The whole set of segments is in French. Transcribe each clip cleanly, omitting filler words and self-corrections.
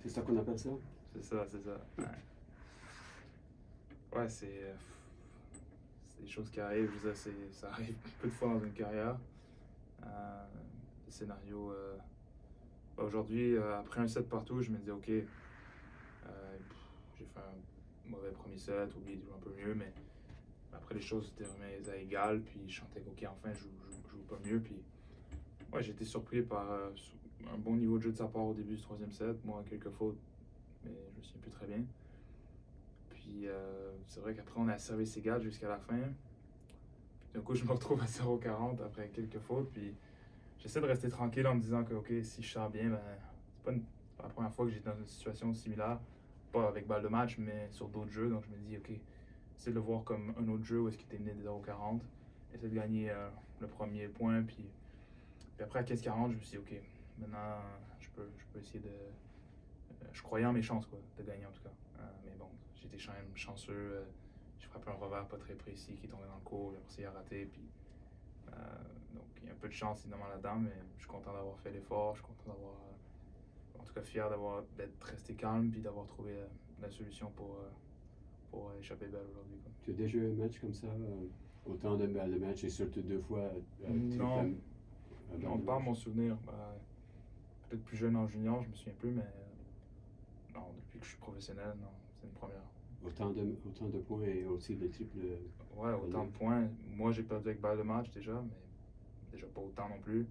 C'est ça qu'on appelle ça? C'est ça, c'est ça. Ouais, c'est des choses qui arrivent. Je veux dire, ça arrive peu de fois dans une carrière. Des scénarios. Aujourd'hui, après un set partout, je me dis, OK, j'ai fait un mauvais premier set, oublié de jouer un peu mieux, mais après les choses étaient remises à égal, puis je sentais OK, enfin, je joue pas mieux. Puis ouais, j'ai été surpris par un bon niveau de jeu de sa part au début du troisième set. Moi, quelques fautes, mais je me souviens plus très bien. Puis c'est vrai qu'après, on a service égal jusqu'à la fin. Puis d'un coup, je me retrouve à 0-40 après quelques fautes. Puis j'essaie de rester tranquille en me disant que OK, si je sors bien, ben, c'est pas la première fois que j'étais dans une situation similaire. Pas avec balle de match, mais sur d'autres jeux. Donc je me dis, OK, essaie de le voir comme un autre jeu où est-ce qu'il était mené de 0-40. Essaie de gagner le premier point. Puis après, à 15-40, je me suis dit, OK, maintenant, je peux essayer de. Je croyais en mes chances, quoi, de gagner en tout cas. Mais bon, j'étais quand même chanceux. J'ai frappé un revers pas très précis qui est tombé dans le court. Après, il a raté. Puis, donc, il y a un peu de chance évidemment là-dedans, mais je suis content d'avoir fait l'effort. Je suis content d'avoir. En tout cas, fier d'être resté calme puis d'avoir trouvé la solution pour échapper belle aujourd'hui. Tu as déjà eu un match comme ça, autant de balles de match et surtout deux fois? Non, non, pas à mon souvenir. Peut-être plus jeune en junior, je me souviens plus, mais non, depuis que je suis professionnel, non, c'est une première. Autant de points et aussi des triples. Ouais, autant de points. Moi, j'ai perdu avec balle de match déjà, mais déjà pas autant non plus.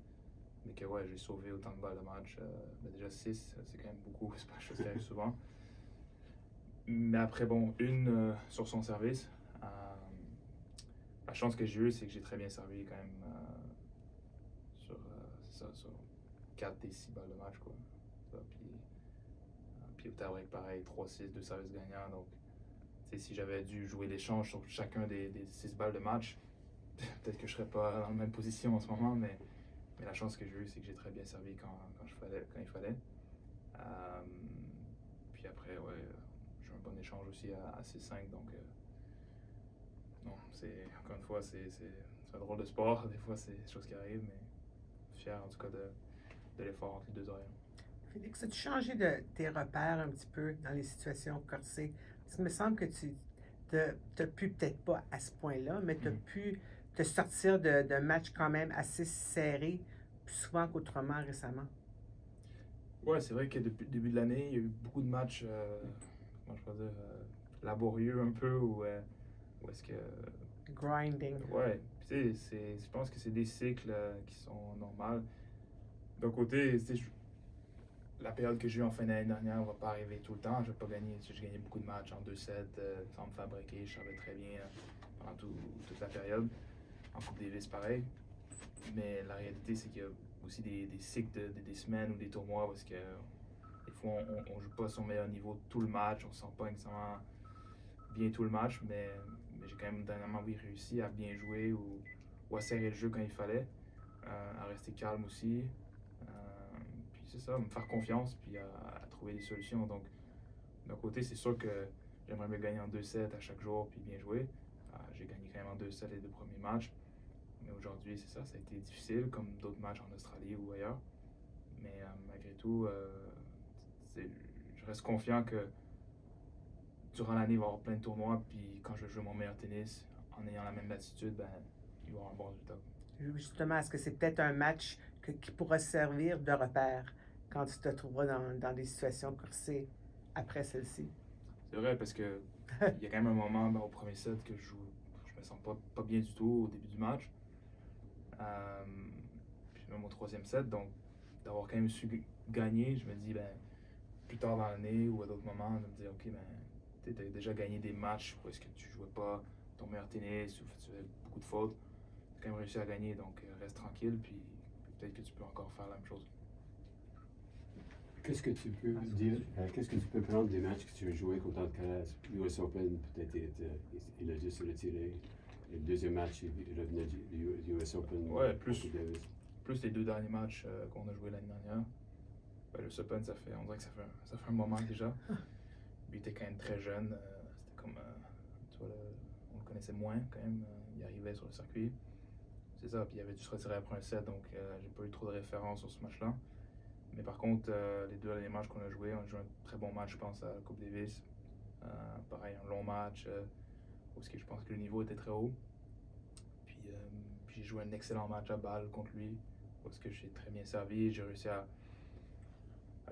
Mais que ouais, j'ai sauvé autant de balles de match. Mais déjà 6, c'est quand même beaucoup, c'est pas quelque chose qui arrive souvent. Mais après, bon, une sur son service. La chance que j'ai eue, c'est que j'ai très bien servi quand même sur 4 des 6 balles de match, quoi. Puis au tie-break, pareil, 3-6, 2 services gagnants. Donc, si j'avais dû jouer l'échange sur chacun des 6 balles de match, peut-être que je serais pas dans la même position en ce moment, mais la chance que j'ai eue, c'est que j'ai très bien servi quand il fallait. Puis après, ouais, j'ai un bon échange aussi à 6-5, donc non, encore une fois, c'est un drôle de sport. Des fois, c'est des choses qui arrivent, mais fier en tout cas de l'effort entre les deux oreilles. Félix, as-tu changé de tes repères un petit peu dans les situations corsées? Parce qu'il me semble que tu n'as pu, peut-être pas à ce point-là, mais tu as pu te sortir d'un match quand même assez serré, plus souvent qu'autrement récemment. Ouais, c'est vrai que depuis le début de l'année, il y a eu beaucoup de matchs, comment je peux dire, laborieux un peu, où est-ce que. Grinding. Ouais, tu sais, je pense que c'est des cycles qui sont normaux. D'un côté, la période que j'ai eue en fin d'année dernière ne va pas arriver tout le temps. Je vais pas gagner. Je gagnais beaucoup de matchs en 2-7 sans me fabriquer. Je savais très bien pendant toute la période. En Coupe Davis, pareil. Mais la réalité, c'est qu'il y a aussi des cycles des semaines ou des tournois parce que des fois, on ne joue pas à son meilleur niveau tout le match. On ne se sent pas nécessairement bien tout le match, mais j'ai quand même dernièrement réussi à bien jouer ou à serrer le jeu quand il fallait, à rester calme aussi. Puis c'est ça, me faire confiance puis à trouver des solutions. Donc, d'un côté, c'est sûr que j'aimerais me gagner en 2-7 à chaque jour puis bien jouer. J'ai gagné quand même en 2-7 les 2 premiers matchs. Mais aujourd'hui, c'est ça a été difficile, comme d'autres matchs en Australie ou ailleurs. Mais malgré tout, je reste confiant que durant l'année, il va y avoir plein de tournois. Puis quand je joue mon meilleur tennis, en ayant la même attitude, ben, il va y avoir un bon résultat. Justement, est-ce que c'est peut-être un match qui pourra servir de repère quand tu te trouveras dans des situations corsées après celle-ci? C'est vrai, parce que il y a quand même un moment au premier set que je me sens pas bien du tout au début du match. Puis même au troisième set, donc d'avoir quand même su gagner, je me dis, ben, plus tard dans l'année ou à d'autres moments, de me dire, OK, ben, tu as déjà gagné des matchs où est-ce que tu jouais pas ton meilleur tennis ou tu avais beaucoup de fautes. Tu as quand même réussi à gagner, donc reste tranquille, puis peut-être que tu peux encore faire la même chose. Qu'est-ce que tu peux dire, qu'est-ce que tu peux prendre des matchs que tu as joués contre Alcaraz, US Open, peut-être il a dû se retirer. Et le deuxième match, il revenait du US Open. Ouais, plus les 2 derniers matchs qu'on a joués l'année dernière. Ben, le US Open, on dirait que ça fait un moment déjà. Lui était quand même très jeune. C'était comme, tu vois, on le connaissait moins quand même. Il arrivait sur le circuit. C'est ça, puis il avait dû se retirer après un set, donc j'ai pas eu trop de références sur ce match-là. Mais par contre, les 2 derniers matchs qu'on a joués, on a joué un très bon match, je pense, à la Coupe Davis. Pareil, un long match, parce que je pense que le niveau était très haut. Puis j'ai joué un excellent match à Bâle contre lui, parce que j'ai très bien servi. J'ai réussi à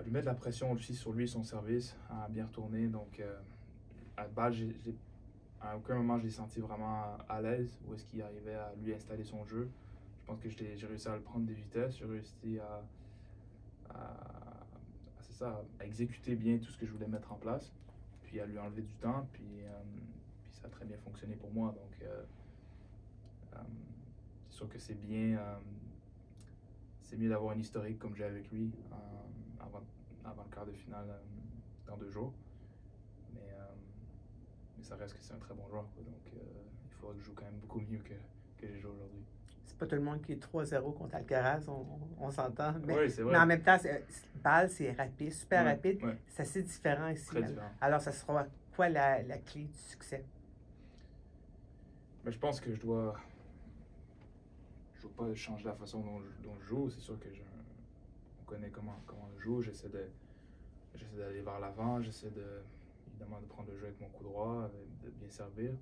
lui mettre la pression aussi sur lui, son service, à bien retourner. Donc, à Bâle, à aucun moment je l'ai senti vraiment à l'aise, où est-ce qu'il arrivait à lui installer son jeu. Je pense que j'ai réussi à le prendre des vitesses, j'ai réussi c'est ça, à exécuter bien tout ce que je voulais mettre en place, puis à lui enlever du temps, puis ça a très bien fonctionné pour moi. Donc, c'est sûr que c'est bien, c'est mieux d'avoir un historique comme j'ai avec lui avant le quart de finale dans 2 jours. Mais ça reste que c'est un très bon joueur, quoi. Donc, il faudra que je joue quand même beaucoup mieux que j'ai joué aujourd'hui. C'est pas tout le monde qui est 3-0 contre Alcaraz, on s'entend. Mais, oui, c'est vrai. Mais en même temps, Bâle, c'est rapide, super Ouais, rapide. ouais. C'est assez différent ici. Très différent. Alors, ça sera quoi la clé du succès? Mais je pense que je dois pas changer la façon dont je joue. C'est sûr que on connaît comment je joue. J'essaie d'aller vers l'avant. J'essaie évidemment de prendre le jeu avec mon coup droit, de bien servir,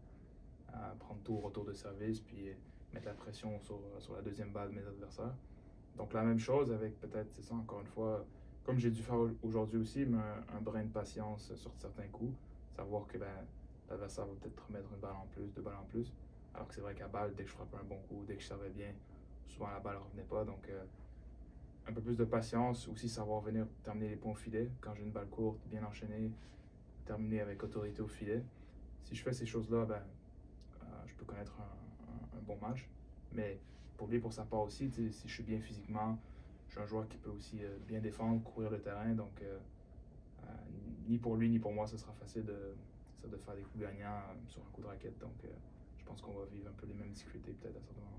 prendre tout au retour de service, puis mettre la pression sur la deuxième balle de mes adversaires. Donc la même chose avec peut-être, c'est ça, encore une fois, comme j'ai dû faire aujourd'hui aussi, mais un brin de patience sur certains coups. Savoir que l'adversaire va peut-être remettre une balle en plus, 2 balles en plus. Alors que c'est vrai qu'à balle, dès que je frappais un bon coup, dès que je servais bien, souvent la balle ne revenait pas. Donc, un peu plus de patience, aussi savoir venir terminer les points au filet. Quand j'ai une balle courte, bien enchaînée, terminer avec autorité au filet. Si je fais ces choses-là, je peux connaître un bon match. Mais pour lui, pour sa part aussi, si je suis bien physiquement, je suis un joueur qui peut aussi bien défendre, courir le terrain. Donc, ni pour lui, ni pour moi, ce sera facile de faire des coups gagnants sur un coup de raquette. Donc, je pense qu'on va vivre un peu les mêmes difficultés peut-être à certains moments.